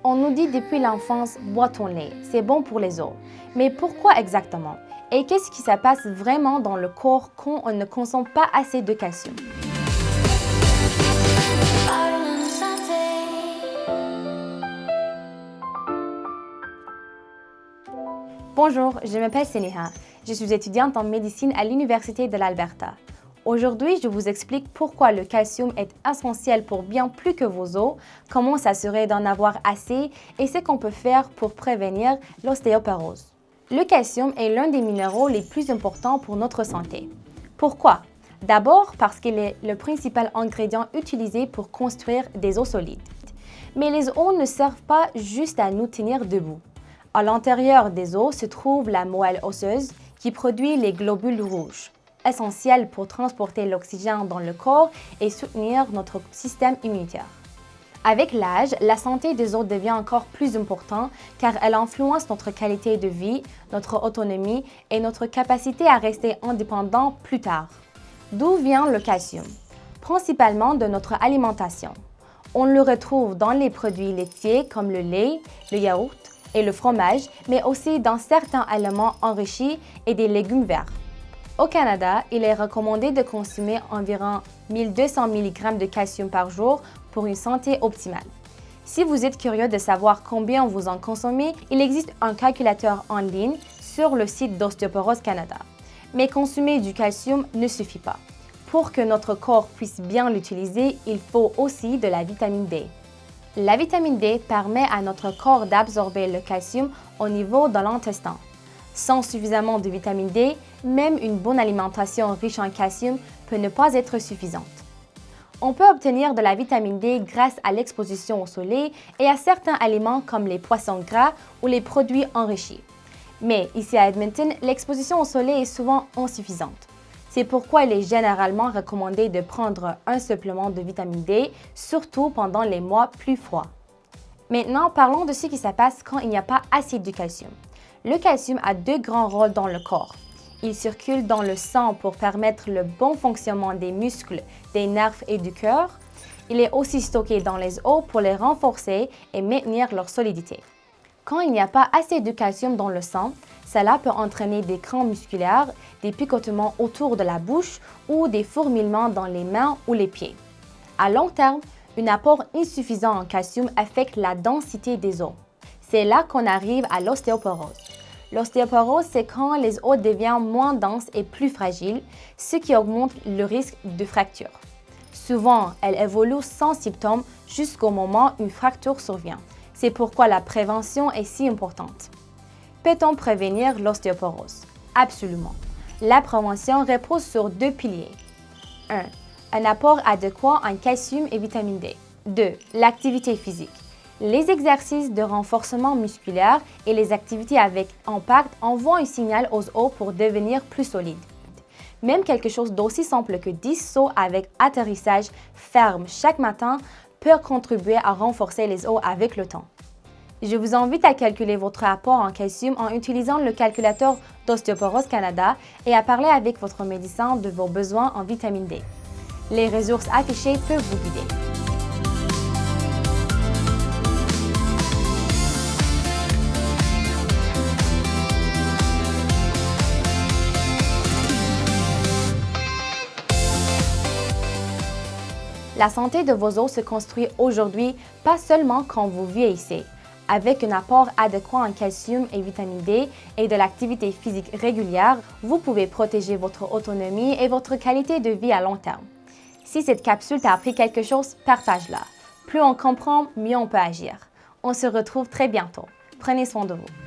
On nous dit depuis l'enfance, bois ton lait, c'est bon pour les os. Mais pourquoi exactement? Et qu'est-ce qui se passe vraiment dans le corps quand on ne consomme pas assez de calcium? Bonjour, je m'appelle Seniha. Je suis étudiante en médecine à l'Université de l'Alberta. Aujourd'hui, je vous explique pourquoi le calcium est essentiel pour bien plus que vos os, comment s'assurer d'en avoir assez et ce qu'on peut faire pour prévenir l'ostéoporose. Le calcium est l'un des minéraux les plus importants pour notre santé. Pourquoi? D'abord parce qu'il est le principal ingrédient utilisé pour construire des os solides. Mais les os ne servent pas juste à nous tenir debout. À l'intérieur des os se trouve la moelle osseuse qui produit les globules rouges, essentiels pour transporter l'oxygène dans le corps et soutenir notre système immunitaire. Avec l'âge, la santé des os devient encore plus importante car elle influence notre qualité de vie, notre autonomie et notre capacité à rester indépendant plus tard. D'où vient le calcium? Principalement de notre alimentation. On le retrouve dans les produits laitiers comme le lait, le yaourt et le fromage, mais aussi dans certains aliments enrichis et des légumes verts. Au Canada, il est recommandé de consommer environ 1200 mg de calcium par jour pour une santé optimale. Si vous êtes curieux de savoir combien vous en consommez, il existe un calculateur en ligne sur le site d'Ostéoporose Canada. Mais consommer du calcium ne suffit pas. Pour que notre corps puisse bien l'utiliser, il faut aussi de la vitamine D. La vitamine D permet à notre corps d'absorber le calcium au niveau de l'intestin. Sans suffisamment de vitamine D, même une bonne alimentation riche en calcium peut ne pas être suffisante. On peut obtenir de la vitamine D grâce à l'exposition au soleil et à certains aliments comme les poissons gras ou les produits enrichis. Mais ici à Edmonton, l'exposition au soleil est souvent insuffisante. C'est pourquoi il est généralement recommandé de prendre un supplément de vitamine D, surtout pendant les mois plus froids. Maintenant, parlons de ce qui se passe quand il n'y a pas assez de calcium. Le calcium a deux grands rôles dans le corps. Il circule dans le sang pour permettre le bon fonctionnement des muscles, des nerfs et du cœur. Il est aussi stocké dans les os pour les renforcer et maintenir leur solidité. Quand il n'y a pas assez de calcium dans le sang, cela peut entraîner des crampes musculaires, des picotements autour de la bouche ou des fourmillements dans les mains ou les pieds. À long terme, un apport insuffisant en calcium affecte la densité des os. C'est là qu'on arrive à l'ostéoporose. L'ostéoporose, c'est quand les os deviennent moins denses et plus fragiles, ce qui augmente le risque de fracture. Souvent, elle évolue sans symptômes jusqu'au moment où une fracture survient. C'est pourquoi la prévention est si importante. Peut-on prévenir l'ostéoporose? Absolument. La prévention repose sur deux piliers. 1. Un apport adéquat en calcium et vitamine D. 2. L'activité physique. Les exercices de renforcement musculaire et les activités avec impact envoient un signal aux os pour devenir plus solides. Même quelque chose d'aussi simple que 10 sauts avec atterrissage ferme chaque matin peut contribuer à renforcer les os avec le temps. Je vous invite à calculer votre apport en calcium en utilisant le calculateur d'Ostéoporose Canada et à parler avec votre médecin de vos besoins en vitamine D. Les ressources affichées peuvent vous guider. La santé de vos os se construit aujourd'hui, pas seulement quand vous vieillissez. Avec un apport adéquat en calcium et vitamine D et de l'activité physique régulière, vous pouvez protéger votre autonomie et votre qualité de vie à long terme. Si cette capsule t'a appris quelque chose, partage-la. Plus on comprend, mieux on peut agir. On se retrouve très bientôt. Prenez soin de vous.